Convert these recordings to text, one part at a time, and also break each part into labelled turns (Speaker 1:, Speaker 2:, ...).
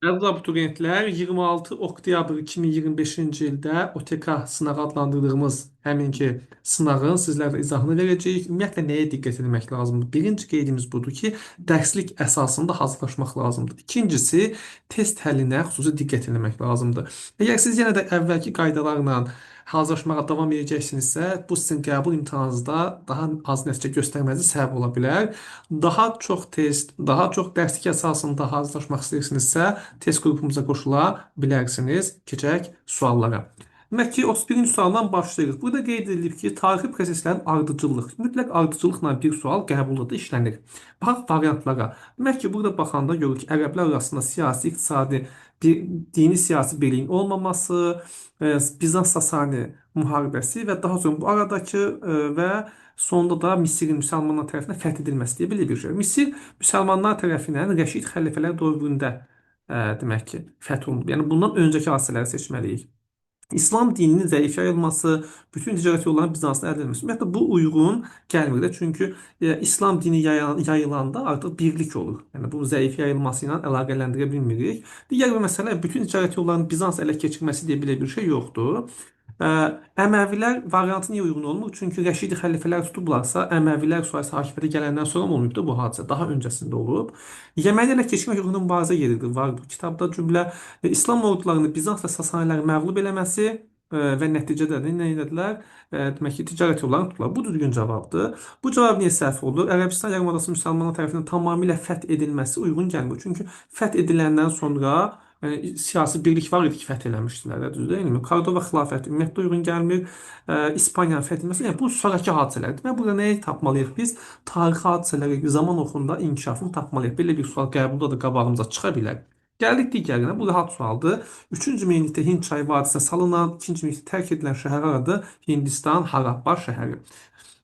Speaker 1: Əziz abituriyentlər, 26 oktyabr 2025-ci ildə OTK sınağı adlandırdığımız həminki sınağın sizlərlə izahını verəcəyik. Ümumiyyətlə nəyə diqqət etmək lazımdır? Birinci qeydimiz budur ki, dərslik əsasında hazırlaşmaq lazımdır. İkincisi, test həllinə xüsusi diqqət etmək lazımdır. Əgər siz yenə də əvvəlki qaydalarla hazırlaşmağa davam edəcəksinizsə, bu sizin qəbul imtahanınızda daha az nəticə göstərmənizə səbəb ola bilər. Daha çox test, daha çox dərslik əsasında hazırlaşmaq istəyirsinizsə, test qrupumuza qoşula bilərsiniz. Keçək suallara. Demək ki, 31-ci sualdan başlayırıq. Burada qeyd edilib ki, tarixi proseslərin ardıcıllıq, mütləq ardıcıllıqla bir sual qəbulda da işlənir. Baxaq variantlara. Demək ki, burada baxanda görürük ki, ərəblər arasında siyasi, iqtisadi, bir dini siyasi birliyin olmaması, Bizans-Sasani müharibəsi və daha sonra bu aradakı və sonda da Misirin müsəlmanlar tərəfindən fəth edilməsi deyə belə bir şey. Misir müsəlmanlar tərəfindən Rəşid xəlifələr dövründə demək ki, fəth olundu. Yəni bundan öncəki hadisələri seçməliyik. İslam dininin zəif yayılması, bütün ticarət yollarının Bizansda əldə edilməsi. Ümumiyyətlə bu uyğun gəlmir də, çünki İslam dini yayılanda artıq birlik olur. Yəni bu zəif yayılması ilə əlaqələndirə bilmirik. Digər bir məsələ bütün ticarət yollarının Bizans ələ keçirməsi deyə belə bir şey yoxdur. Ə, Əməvilər variantı niyə uyğun olmur? Çünki Rəşidi xəlifələr tutublarsa, Əməvilər sülaləsi hakimiyyətə gələndən sonra olmayıbdır bu hadisə. Daha öncəsində olub. Yəməni ələ keçirmək uğrunda mübarizə yeridir. Var bu kitabda cümlə. İslam ordularını Bizans və Sasaniləri məğlub eləməsi və nəticədə də nə etdilər? Demək ki, ticarət yollarını tutdular. Bu düzgün cavabdır. Bu cavab niyə səhv oldu? Ərəbistan yarımadası müsəlmanlar tərəfindən tamamilə fəth edilməsi uyğun gəlmir. Çünki fəth ediləndən sonra siyasi birlik var idi ki, fəth eləmişdilər, düz deyilmi? Kordova xilafəti ümumiyyətlə uyğun gəlmir. İspaniyanın fəth edilməsi, yəni bu sonrakı hadisələrdir. Və burada nəyi tapmalıyıq biz? Tarixi hadisələri zaman oxunda inkişafını tapmalıyıq. Belə bir sual qəbulda da qabağımıza çıxa bilər. Gəldik digərinə. Bu rahat sualdır. Üçüncü minillikdə Hind çayı vadisinə salınan, ikinci minillikdə tərk edilən şəhər adı Hindistan Harappa şəhəri.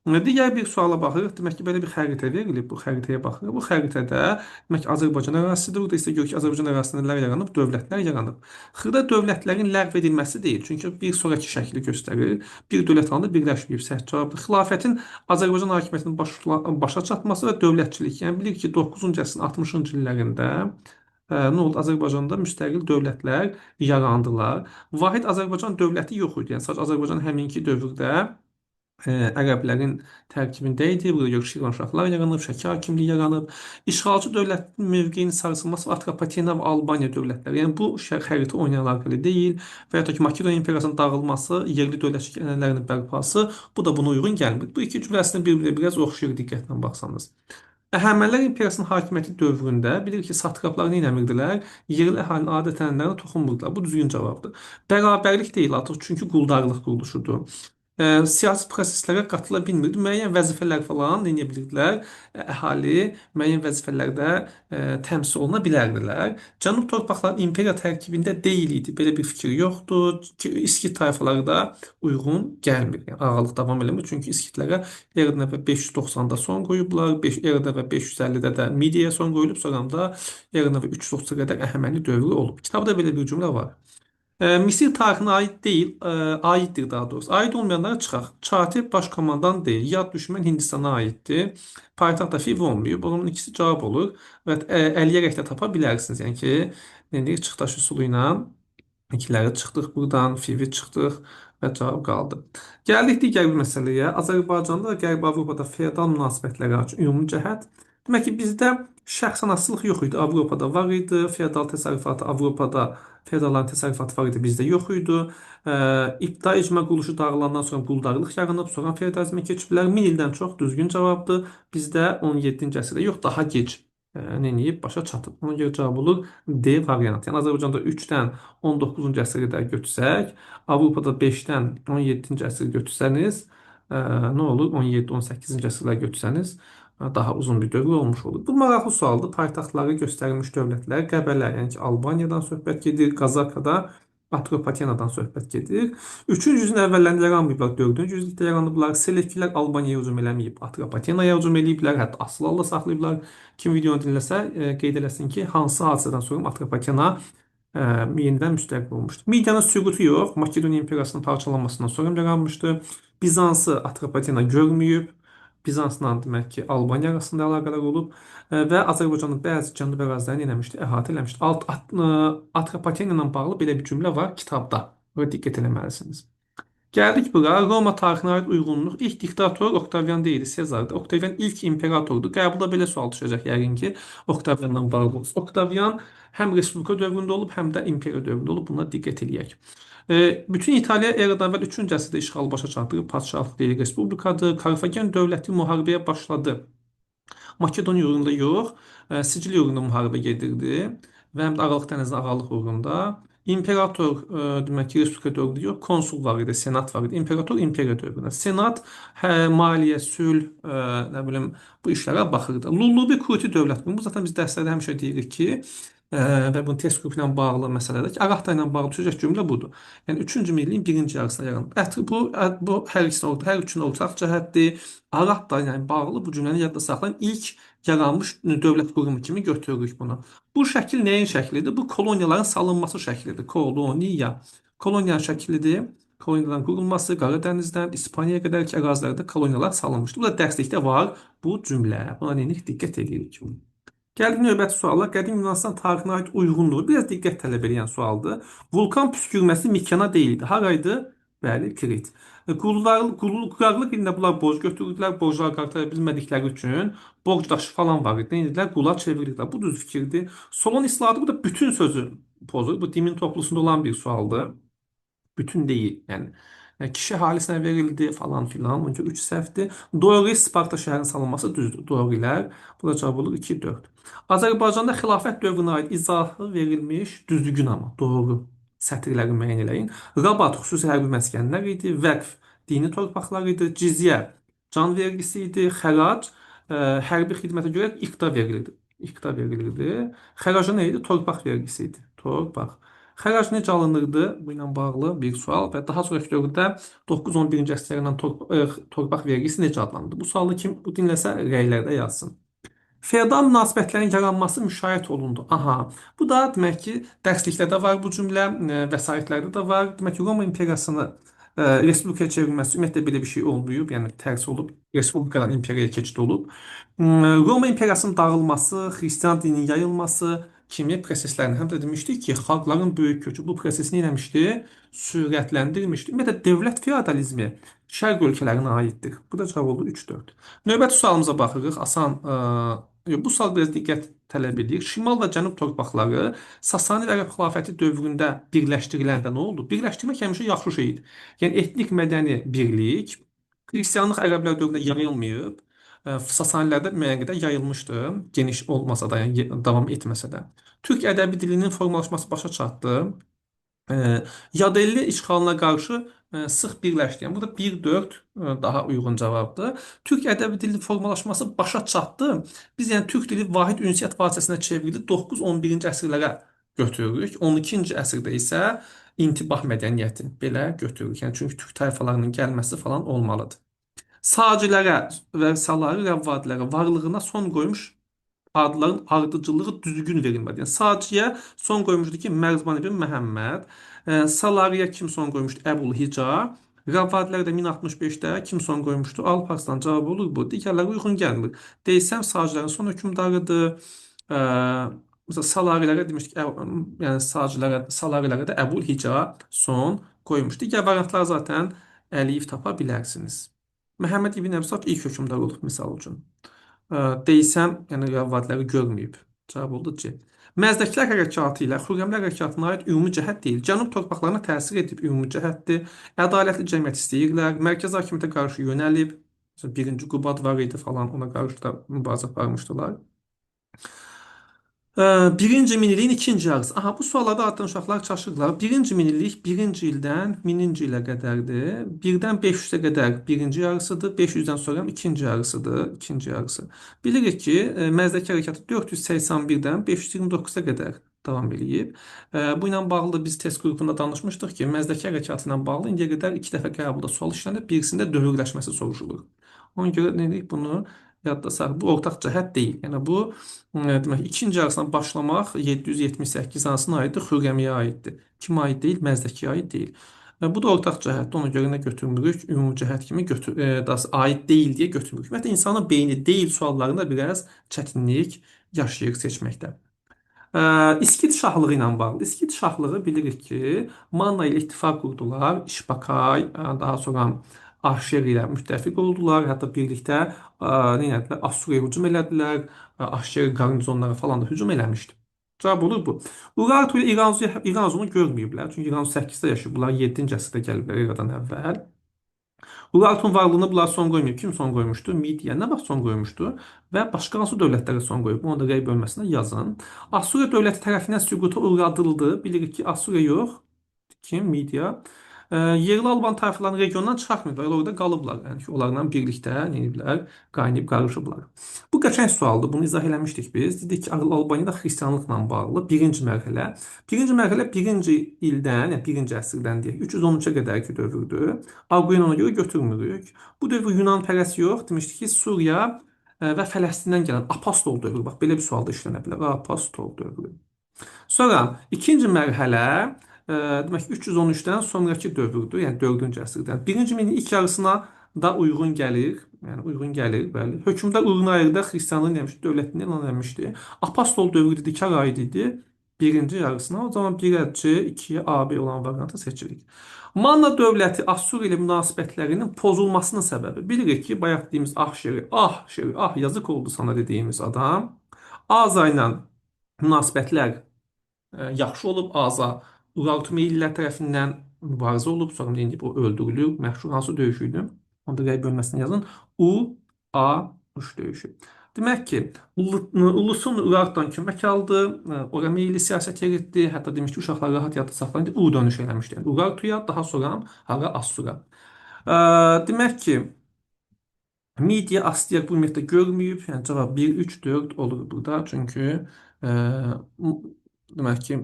Speaker 1: Digər bir suala baxırıq. Demək ki, belə bir xəritə verilib. Bu xəritəyə baxırıq. Bu xəritədə demək ki, Azərbaycan ərazisidir. Burada isə görürük ki, Azərbaycan ərazisində nələr yaranıb? Dövlətlər yaranıb. Xırda dövlətlərin ləğv edilməsi deyil. Çünki bir sonrakı şəkli göstərir. Bir dövlət halında birləşməyib. Səhv cavabdır. Xilafətin Azərbaycan hakimiyyətinin başa çatması və dövlətçilik. Yəni bilirik ki, 9-cu əsrin 60-cı illərində nə oldu? Azərbaycanda müstəqil dövlətlər yarandılar. Vahid Azərbaycan dövləti yox idi. Yəni sadəcə Azərbaycan həminki dövrdə ərəblərin tərkibində idi. Burada görürük Şirvanşahlar yaranıb, Şəki hakimliyi yaranıb. İşğalçı dövlətin mövqeyinin sarsılması və Atropatena və Albaniya dövlətləri. Yəni bu xəritə oynayan əlaqəli deyil. Və ya da ki, Makedoniya imperiyasının dağılması, yerli dövlətçilik ənənələrinin bərpası, bu da buna uyğun gəlmir. Bu iki cümlə əslində bir-birinə biraz oxşayır diqqətlə baxsanız. Əhəmənilər imperiyasının hakimiyyəti dövründə bilir ki, satraplar nə edirdilər? Yerli əhalinin adət-ənənələrinə toxunmurdular. Bu düzgün cavabdır. Bərabərlik deyil artıq, çünki quldarlıq quruluşudur. Siyasi proseslərə qatıla bilmirdi. Müəyyən vəzifələr falan nə edə bilirdilər? Əhali müəyyən vəzifələrdə təmsil oluna bilərdilər. Cənub torpaqları imperiya tərkibində deyil idi. Belə bir fikir yoxdur. İskit tayfaları da uyğun gəlmir. Yəni ağalıq davam eləmir. Çünki İskitlərə eradan əvvəl 590-da son qoyublar. Eradan əvvəl 550-də də Midiyaya son qoyulub. Sonra da eradan əvvəl 330-a qədər Əhəməni dövrü olub. Kitabda belə bir cümlə var. Misir tarixinə aid deyil, aiddir daha doğrusu. Aid olmayanlara çıxaq. Çatib baş komandan deyil. Yad düşmən Hindistana aiddir. Paytaxt da Fiv olmayıb. Bunun ikisi cavab olur. Və əliyərək də tapa bilərsiniz. Yəni ki, dedik çıxdaş üsulu ilə ikiləri çıxdıq buradan, Fivi çıxdıq və cavab qaldı. Gəldik digər bir məsələyə. Azərbaycanda və Qərbi Avropada feodal münasibətlərə ümumi cəhət. Demək ki, bizdə şəxsən asılılıq yox idi. Avropada var idi. Feodal təsərrüfatı Avropada feodalların təsərrüfatı var idi. Bizdə yox idi. İbtidai icma quruluşu dağılandan sonra quldarlıq yaranıb, sonra feodalizmə keçiblər. 1000 ildən çox düzgün cavabdır. Bizdə 17-ci əsrdə yox, daha gec nə edib başa çatıb. Ona görə cavab olur D variantı. Yəni Azərbaycanda 3-dən 19-cu əsrdə götürsək, Avropada 5-dən 17-ci əsr götürsəniz, nə olur? 17-18-ci əsrlər götürsəniz, daha uzun bir dövr olmuş olur. Bu maraqlı sualdır. Paytaxtları göstərilmiş dövlətlər Qəbələ, yəni ki, Albaniyadan söhbət gedir, Qazakada Atropatenadan söhbət gedir. 3-cü yüzün əvvəllərində yaranmayıblar, 4-cü yüzdə yaranıblar. Selevkilər Albaniyaya hücum eləməyib, Atropatenaya hücum eləyiblər, hətta asılı halda saxlayıblar. Kim videonu dinləsə, qeyd eləsin ki, hansı hadisədən sonra Atropatena yenidən müstəqil olmuşdu. Midiyanın süqutu yox, Makedoniya imperiyasının parçalanmasından sonra yaranmışdı. Bizansı Atropatena görməyib. Bizansla demək ki, Albaniya arasında əlaqələr olub və Azərbaycanın bəzi cənub ərazilərini nə etmişdi? Əhatə eləmişdi. Atropatena ilə bağlı belə bir cümlə var kitabda. Buna diqqət etməlisiniz. Gəldik bura. Roma tarixinə aid uyğunluq. İlk diktator Oktavian deyildi, Sezardı. Oktavian ilk imperatordur. Qəbulda belə sual düşəcək yəqin ki, Oktavianla bağlı olsun. Oktavian həm respublika dövründə olub, həm də imperiya dövründə olub. Buna diqqət eləyək. Bütün İtaliya eradan əvvəl 3-cü əsrdə işğalı başa çatdırıb, padşahlıq deyil, respublikadır. Karfagen dövləti müharibəyə başladı. Makedoniya uğrunda yox, Siciliya uğrunda müharibə gedirdi və həm də Aralıq dənizinin ağalıq uğrunda. İmperator demək ki, respublika dövründə yox, konsul var idi, senat var idi. İmperator imperiya dövründə. Senat maliyyə, sülh, nə bilim bu işlərə baxırdı. Lullubi Kuti dövlət. Bu zaten biz dərslərdə həmişə deyirik ki, və bunun test qrupu ilə bağlı məsələdir ki, Ağaqta ilə bağlı düşəcək cümlə budur. Yəni 3-cü minilliyin birinci yarısına yaranıb. Bu hər ikisinin ortaq, hər üçünün ortaq cəhətdir. Ağaqta ilə bağlı bu cümləni yadda saxlayın. İlk yaranmış dövlət qurumu kimi götürürük bunu. Bu şəkil nəyin şəklidir? Bu koloniyaların salınması şəklidir. Koloniya. Koloniyanın şəklidir. Koloniyaların qurulması, Qaradənizdən İspaniyaya qədərki ərazilərdə koloniyalar salınmışdır. Bu da dərslikdə var bu cümlə. Buna neyini diqqət edirik. Gəldik növbəti suala. Qədim Yunanistan tarixinə aid uyğunluğu. Biraz diqqət tələb edən sualdır. Vulkan püskürməsi Mikena deyildi. Haraydı? Bəli, Krit. Qulaqlıq ilində bunlar borc götürürdülər. Borcları qaytara bilmədikləri üçün borc daşı falan var idi. Nə edildilər? Qula çevirirdilər. Bu düz fikirdir. Solon islahatı bu da bütün sözü pozur. Bu Dimin toplusunda olan bir sualdır. Bütün değil. Yəni kişi əhalisinə verildi falan filan. Onca 3 səhvdir. Doğru Sparta şəhərinin salınması düzdür. Doğrular. Bu da cavab olur 2-4. Azərbaycanda xilafət dövrünə aid izahı verilmiş düzgün amma doğru sətirləri müəyyən eləyin. Rabat xüsusi hərbi məskənlər idi. Vəqf dini torpaqlar idi. Cizyə can vergisi idi. Xərac hərbi xidmətə görə iqta verilirdi. İqta verilirdi. Xəracı nə idi? Torpaq vergisi idi. Torpaq. Xərac necə alınırdı? Bu ilə bağlı bir sual və daha sonraki dövrdə 9-11-ci əsrlərlə torpaq vergisi necə adlandı? Bu sualı kim bu dinləsə rəylərdə yazsın. Feodal münasibətlərin yaranması müşahidə olundu. Aha, bu da demək ki, dərsliklərdə var bu cümlə, vəsaitlərdə də var. Demək ki, Roma imperiyasını respublikaya çevrilməsi ümumiyyətlə belə bir şey olmayıb, yəni tərs olub, respublikadan imperiyaya keçid olub. Roma imperiyasının dağılması, xristian dininin yayılması kimi proseslərini həm də demişdik ki, xalqların böyük köçü bu prosesi nə etmişdi? Sürətləndirmişdi. Ümumiyyətlə dövlət feodalizmi şərq ölkələrinə aiddir. Bu da cavab oldu 3-4. Növbəti sualımıza baxırıq. Asan, bu sual biraz diqqət tələb edir. Şimal və cənub torpaqları Sasani və Ərəb xilafəti dövründə birləşdiriləndə nə oldu? Birləşdirmək həmişə yaxşı şeydir. Yəni etnik mədəni birlik, xristianlıq ərəblər dövründə yayılmayıb, Sasanilərdə müəyyən qədər yayılmışdı, geniş olmasa da, yəni davam etməsə də. Türk ədəbi dilinin formalaşması başa çatdı. Yadelli işğalına qarşı sıx birləşdi. Yəni burada 1-4 daha uyğun cavabdır. Türk ədəbi dilinin formalaşması başa çatdı. Biz yəni türk dili vahid ünsiyyət vasitəsinə çevrildi. 9-11-ci əsrlərə götürürük. 12-ci əsrdə isə intibah mədəniyyəti belə götürürük. Yəni çünki türk tayfalarının gəlməsi falan olmalıdır. Sağcılara və Salari rəvvadilərə varlığına son qoymuş adların ardıcıllığı düzgün verilmədi. Yəni Sağcıya son qoymuşdu ki, Mərzban ibn Məhəmməd, Salariyə kim son qoymuşdu? Əbul Hica. Rəvvadilərə də 1065-də kim son qoymuşdu? Alparslan. Cavab olur bu. Digərləri uyğun gəlmir. Deysəm Sağcıların son hökmdarıdır. Mesela Salarilərə demişdik, yəni Salarilərə də Əbul Hica son qoymuşdu. Digər variantlar zaten əliyib tapa bilərsiniz. Məhəmməd ibn Əbsat ilk hökmdar olub, misal üçün. Deysəm, yəni rəvvadiləri görməyib. Cavab oldu C. Məzdəkilər hərəkatı ilə Xürrəmlər hərəkatına aid ümumi cəhət deyil. Cənub torpaqlarına təsir edib ümumi cəhətdir. Ədalətli cəmiyyət istəyirlər. Mərkəzi hakimiyyətə qarşı yönəlib. Məsələn, birinci Qubad var idi falan, ona qarşı da mübarizə aparmışdılar. Birinci minilliyin ikinci yarısı. Aha, bu suallarda addan uşaqlar çaşırdılar. Birinci minillik birinci ildən 1000-ci ilə qədərdir. 1-dən 500-ə qədər birinci yarısıdır. 500-dən sonra ikinci yarısıdır. İkinci yarısı. Bilirik ki, məzdəki hərəkatı 481-dən 529-a qədər davam edib. Bu ilə bağlı da biz test qrupunda danışmışdıq ki, məzdəki hərəkatı ilə bağlı indiyə qədər 2 dəfə qəbulda sual işlənib, birisində dövrləşməsi soruşulur. Ona görə nə dedik bunu? Yadda saxlayın. Bu ortaq cəhət deyil. Yəni bu demək ikinci yarısından başlamaq 778 hansına aiddir? Xürrəmiyə aiddir. Kimə aid deyil? Məzdəkiyə aid deyil. Bu da ortaq cəhətdir. Ona görə nə götürmürük? Ümumi cəhət kimi daha aid deyil deyə götürmürük. Ümumiyyətlə insanın beyni deyil suallarında biraz çətinlik yaşayır seçməkdə. İskit şahlığı ilə bağlı. İskit şahlığı bilirik ki, Manna ilə ittifaq qurdular. İşbakay, daha sonra Ahşer ilə müttəfiq oldular. Hətta birlikdə nə etdilər? Assuriyaya hücum elədilər. Ahşer qarnizonlara falan da hücum eləmişdi. Cavab olur bu. Urartu ilə İranzunu görməyiblər. Çünki İranzu 8-də yaşayıb. Bunlar 7-ci əsrdə gəliblər eradan əvvəl. Urartun varlığına bunlar son qoymayıb. Kim son qoymuşdu? Midiya nə vaxt son qoymuşdu? Və başqa hansı dövlətlərə son qoyub? Onu da qeyd bölməsinə yazın. Assuriya dövləti tərəfindən süquta uğradıldı. Bilirik ki, Assuriya yox. Kim? Midiya. Yerli Alban tayfalarını regiondan çıxartmırlar. Orada qalıblar. Yəni ki, onlarla birlikdə nə ediblər? Qaynayıb qarışıblar. Bu qəşəng sualdır. Bunu izah eləmişdik biz. Dedik ki, Albaniyada xristianlıqla bağlı birinci mərhələ. Birinci mərhələ birinci ildən, yəni birinci əsrdən deyək, 313-ə qədərki dövrdür. Avqoyun ona görə götürmürük. Bu dövr Yunan-pərəst yox. Demişdik ki, Suriya və Fələstindən gələn apostol dövrü. Bax, belə bir sualda işlənə bilər. Apostol dövrü. Sonra ikinci mərhələ demək ki, 313-dən sonrakı dövrdür, yəni 4-cü əsrdən. Birinci minin ilk yarısına da uyğun gəlir. Yəni uyğun gəlir, bəli. Hökmdar Urunayırda xristianlıq demişdi, dövlətini elan etmişdi. Apostol dövrü dedik, hər aid idi. Birinci yarısına. O zaman 1-ə C, 2-yə AB olan variantı seçirik. Manna dövləti Assur ilə münasibətlərinin pozulmasının səbəbi. Bilirik ki, bayaq dediyimiz ah yazık oldu sana dediyimiz adam Aza ilə münasibətlər yaxşı olub. Aza Urartumelilər tərəfindən mübarizə olub. Sonra deyildi bu öldürülür. Məşhur hansı döyüş idi? Onu da qeyd bölməsində yazın. Uş döyüşü. Demək ki, Ulusun Urartudan kömək aldı. Ora meyilli siyasət yeritdi. Hətta demiş ki, uşaqlar rahat yadda saxlayın. U dönüş eləmişdi. Yəni Urartuya, daha sonra hara Assura. Demək ki, Media Astiaq bu ümumiyyətlə görməyib. Yəni cavab 1, 3, 4 olur burada. Çünki e, demək ki,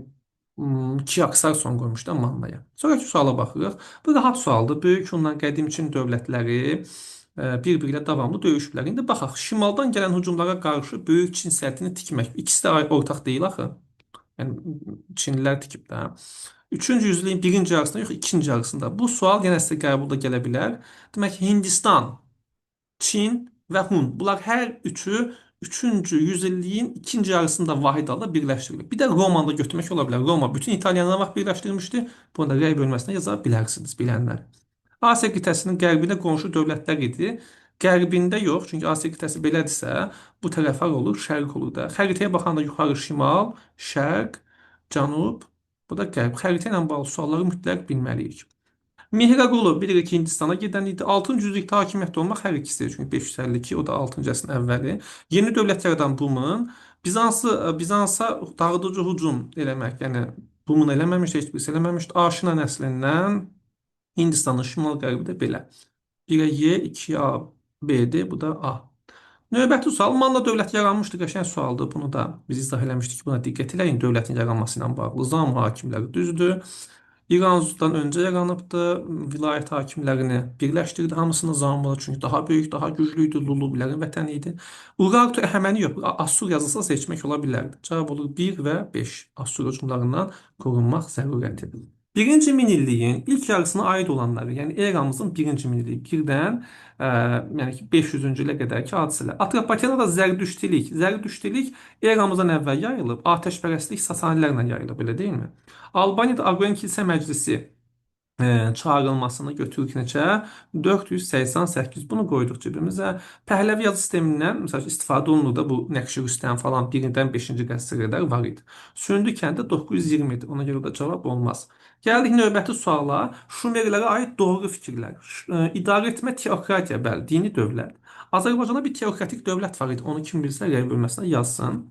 Speaker 1: Kiaksar son qoymuşdu Mannaya. Sonraki suala baxırıq. Bu rahat sualdır. Böyük Hunla qədim Çin dövlətləri bir-biri ilə davamlı döyüşüblər. İndi baxaq, şimaldan gələn hücumlara qarşı Böyük Çin səddini tikmək. İkisi də ortaq deyil axı. Yəni Çinlilər tikib də. 3-cü yüzilliyin birinci yarısında yox, ikinci yarısında. Bu sual yenə sizə qəbulda gələ bilər. Demək ki, Hindistan, Çin və Hun. Bunlar hər üçü 3-cü yüzilliyin ikinci yarısında vahid halda birləşdirilib. Bir də Romanı da götürmək ola bilər. Roma bütün İtalyanları vaxt birləşdirmişdi. Bunu da rəy bölməsinə yaza bilərsiniz, bilənlər. Asiya qitəsinin qərbində qonşu dövlətlər idi. Qərbində yox, çünki Asiya qitəsi belədirsə, bu tərəflər olur, şərq olur da. Xəritəyə baxanda yuxarı şimal, şərq, cənub, bu da qərb. Xəritə ilə bağlı sualları mütləq bilməliyik. Mihriqulu bilirik ki, Hindistana gedən idi. 6-cı yüzillikdə hakimiyyətdə olmaq hər ikisi, çünki 552, o da 6-cı əsrin əvvəli. Yeni dövlət yaradan Bumun Bizansa dağıdıcı hücum eləmək, yəni Bumun eləməmişdi, heç birisi eləməmişdi. Aşina nəslindən Hindistanın şimal-qərbi də belə. 1-ə Y, 2-yə A, B-dir, bu da A. Növbəti sual, Manna dövləti yaranmışdı, qəşəng sualdır. Bunu da biz izah eləmişdik, buna diqqət eləyin. Dövlətin yaranması ilə bağlı Zam hakimləri düzdür. İranzudan öncə yaranıbdı. Vilayət hakimlərini birləşdirdi hamısını Zamura, çünki daha böyük, daha güclü idi. Lulubilərin vətəni idi. Urartu Əhəməni yox, Assur yazılsa seçmək ola bilərdi. Cavab olur 1 və 5. Assur hücumlarından qorunmaq zərurətidir. Birinci minilliyin ilk yarısına aid olanları, yəni eramızın birinci minilliyi birdən yəni ki 500-cü ilə qədərki hadisələr. Atropatenada Zərdüştilik eramızdan əvvəl yayılıb, atəşpərəstlik Sasanilərlə yayılıb, belə deyilmi? Albaniyada Aqroyan Kilsə Məclisi çağırılmasını götürürük neçə? 488. Bunu qoyduq cibimizə. Pəhləvi yazı sistemindən məsəl istifadə olunur da bu Nəqşi Rüstəm falan 1-dən 5-ci əsrə qədər var idi. Sündü kəndə 920 idi. Ona görə də cavab olmaz. Gəldik növbəti suala. Şumerlərə aid doğru fikirlər. İdarə etmə teokratiya, bəli, dini dövlət. Azərbaycanda bir teokratik dövlət var idi. Onu kim bilsə rəy bölməsinə yazsın.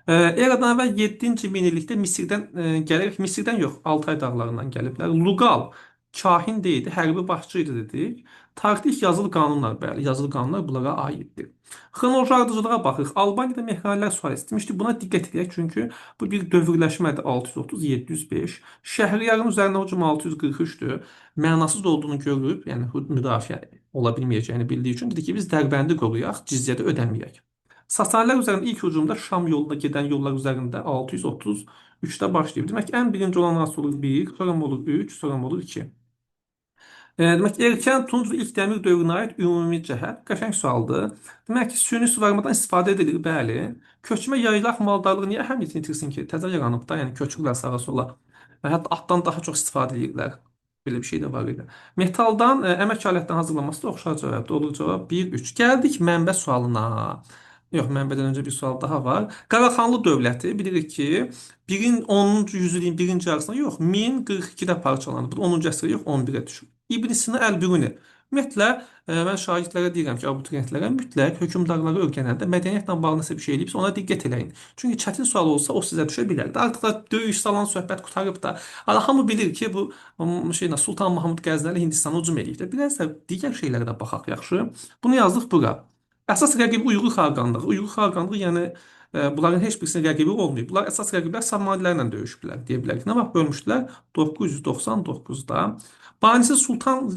Speaker 1: Eradan əvvəl 7-ci minillikdə Misirdən gəlir. Misirdən yox, Altay dağlarından gəliblər. Luqal kahin deyildi, hərbi başçı idi dedik. Tarixdə ilk yazılı qanunlar, bəli, yazılı qanunlar bunlara aiddir. Xronoloji ardıcılığa baxırıq. Albaniyada mexanilər sual etmişdi. Buna diqqət edək, çünki bu bir dövrləşmədir. 630-705. Şəhriyarın üzərinə hücum 643-dür. Mənasız olduğunu görüb, yəni müdafiə ola bilməyəcəyini bildiyi üçün dedik ki, biz Dərbəndi qoruyaq, cizyədə ödəməyək. Sasanilər üzərində ilk hücumda Şam yoluna gedən yollar üzərində 633-də başlayıb. Demək ki, ən birinci olan hansı olur? 1, sonra mı olur 3, sonra mı olur 2? Demək ki, erkən tunc və ilk dəmir dövrünə aid ümumi cəhət qəşəng sualdır. Demək ki, süni suvarmadan istifadə edilir, bəli. Köçmə yaylaq maldarlığı niyə əhəmiyyətini itirsin ki? Təzə yaranıb da, yəni köçürlər sağa sola. Və hətta atdan daha çox istifadə edirlər. Belə bir şey də var idi. Metaldan əmək alətdən hazırlanması da oxşar cavabdır. Olur cavab 1-3. Gəldik mənbə sualına. Yox, mənbədən öncə bir sual daha var. Qaraqanlı dövləti bilirik ki, 10-cu yüzilliyin birinci yarısında yox, 1042-də parçalanıb. Bu 10-cu əsrə yox, 11-ə düşür. İbn Sina Əl-Biruni. Ümumiyyətlə, mən şagirdlərə deyirəm ki, abituriyentlərə mütləq hökmdarları öyrənəndə mədəniyyətlə bağlı nəsə bir şey eləyibsə ona diqqət eləyin. Çünki çətin sual olsa o sizə düşə bilər. Artıq da döyüş salan söhbət qurtarıb da. Hala hamı bilir ki, bu Sultan Mahmud Qəznəli Hindistana hücum eləyib də. Biraz da digər şeylərə də baxaq yaxşı. Bunu yazdıq bura. Əsas rəqibi Uyğur xaqanlığı. Uyğur xaqanlığı yəni bunların heç birisinin rəqibi olmayıb. Bunlar əsas rəqiblər Samanilərlə döyüşüblər deyə bilərik. Nə vaxt bölmüşdülər? 999-da. Banisi Sultan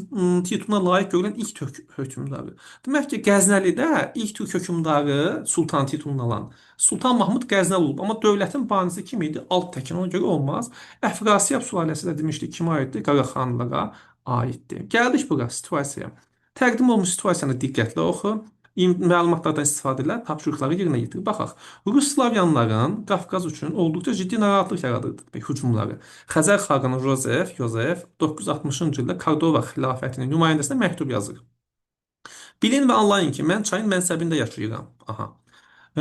Speaker 1: tituluna layiq görülən ilk türk hökmdarı. Demək ki, Qəznəlidə ilk türk hökmdarı Sultan titulunu alan Sultan Mahmud Qəznəli olub. Amma dövlətin banisi kim idi? Alt təkin. Ona görə olmaz. Əfrasiyab sülaləsi də demişdik kimə aiddir? Qaraxanlılara aiddir. Gəldik bura situasiyaya. Təqdim olunmuş situasiyanı diqqətlə oxu. Məlumatlardan istifadə edilə, tapşırıqları yerinə yetir. Baxaq, Rus slavyanların Qafqaz üçün olduqca ciddi narahatlıq yaradırdı hücumları. Xəzər xaqanı Yozef 960-cı ildə Kordova xilafətinin nümayəndəsinə məktub yazır. Bilin və anlayın ki, mən çayın mənsəbində yaşayıram. Aha.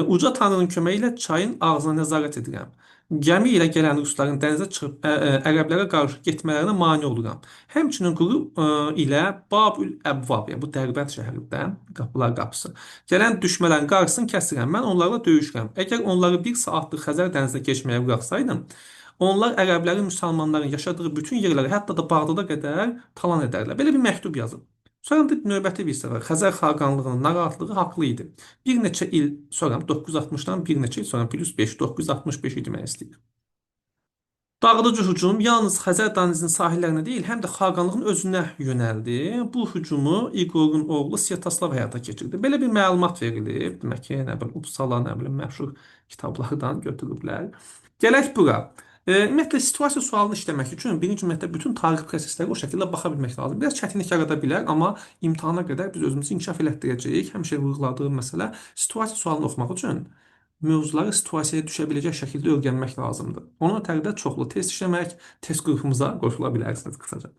Speaker 1: Uca tanrının köməyi ilə çayın ağzına nəzarət edirəm. Gəmi ilə gələn rusların dənizə çıxıb ərəblərə qarşı getmələrinə mane oluram. Həmçinin quru ilə Babül Əbvab, yəni bu Dərbənd şəhərindən qapılar qapısı. Gələn düşmələrin qarşısını kəsirəm. Mən onlarla döyüşürəm. Əgər onları bir saatlıq Xəzər dənizinə keçməyə buraxsaydım, onlar ərəblərin, müsəlmanların yaşadığı bütün yerləri, hətta da Bağdada qədər talan edərlər. Belə bir məktub yazıb. Sonra da növbəti bir səfər Xəzər xaqanlığının narahatlığı haqlı idi. Bir neçə il sonra 960-dan bir neçə il sonra plus 5 965 idi demək istəyir. Dağıdıcı hücum yalnız Xəzər dənizinin sahillərinə deyil, həm də xaqanlığın özünə yönəldi. Bu hücumu İqorun oğlu Svyatoslav həyata keçirdi. Belə bir məlumat verilib. Demək ki, nə bilim Uppsala, nə bilim məşhur kitablardan götürüblər. Gələk bura. Ümumiyyətlə situasiya sualını işləmək üçün birinci ümumiyyətlə bütün tarix prosesləri o şəkildə baxa bilmək lazım. Biraz çətinlik yarada bilər, amma imtahana qədər biz özümüzü inkişaf elətdirəcəyik. Həmişə vurğuladığım məsələ situasiya sualını oxumaq üçün mövzuları situasiyaya düşə biləcək şəkildə öyrənmək lazımdır. Ona ötəridə çoxlu test işləmək, test qrupumuza qoşula bilərsiniz qısaca.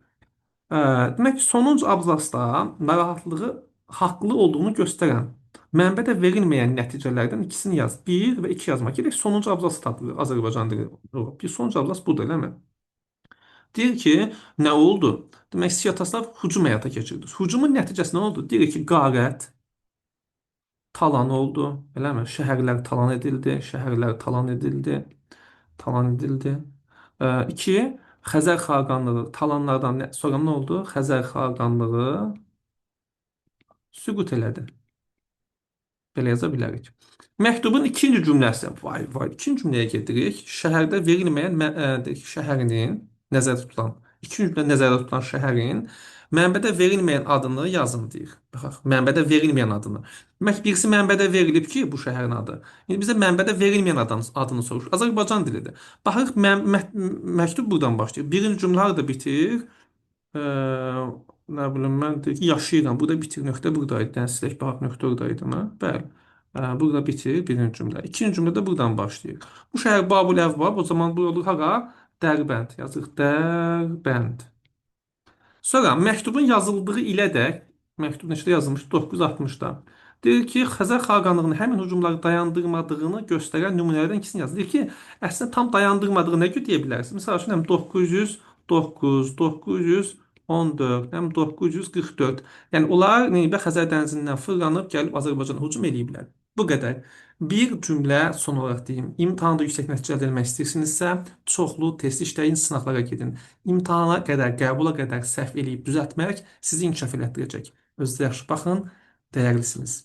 Speaker 1: Demək ki, sonuncu abzasda narahatlığı haqlı olduğunu göstərən mənbədə verilməyən nəticələrdən ikisini yaz. 1 və 2 yazmaq gerək. Sonuncu abzası tapılır Azərbaycan dili. Bir sonuncu abzas budur, eləmi? Deyir ki, nə oldu? Demək, Siyataslav hücum həyata keçirdi. Hücumun nəticəsi nə oldu? Deyir ki, qarət, talan oldu, eləmi? Şəhərlər talan edildi, şəhərlər talan edildi, talan edildi. 2. Xəzər xaqanlığı talanlardan sonra nə oldu? Xəzər xaqanlığı süqut elədi. Belə yaza bilərik. Məktubun ikinci cümləsi. Vay vay, ikinci cümləyə gedirik. Şəhərdə verilməyən şəhərinin nəzərdə tutulan, ikinci cümlə nəzərdə tutulan şəhərin mənbədə verilməyən adını yazın deyir. Baxaq, mənbədə verilməyən adını. Demək, birisi mənbədə verilib ki, bu şəhərin adı. İndi bizə mənbədə verilməyən adını soruşur. Azərbaycan dilidir. Baxırıq, məktub buradan başlayır. Birinci cümlə harada bitir? Nə bilim mən deyir ki, yaşayıram. Burada bitir nöqtə buradaydı. Dərslik bax nöqtə oradaydı mı? Bəli. Burada bitir birinci cümlə. İkinci cümlə də buradan başlayır. Bu şəhər Babul Əvvab. O zaman bu olur hara? Dərbənd. Yazıq Dərbənd. Sonra məktubun yazıldığı ilədək məktub neçədə yazılmış? 960-da. Deyir ki, Xəzər xaqanlığının həmin hücumları dayandırmadığını göstərən nümunələrdən ikisini yazır. Deyir ki, əslində tam dayandırmadığı nə deyə bilərsiniz? Məsəl üçün 909, 914, 944. Yəni onlar Neybə Xəzər dənizindən fırlanıb gəlib Azərbaycana hücum eləyiblər. Bu qədər. Bir cümlə son olaraq deyim. İmtahanda yüksək nəticə əldə etmək istəyirsinizsə, çoxlu test işləyin, sınaqlara gedin. İmtahana qədər, qəbula qədər səhv eləyib düzəltmək sizi inkişaf elətdirəcək. Özünüzə yaxşı baxın, dəyərlisiniz.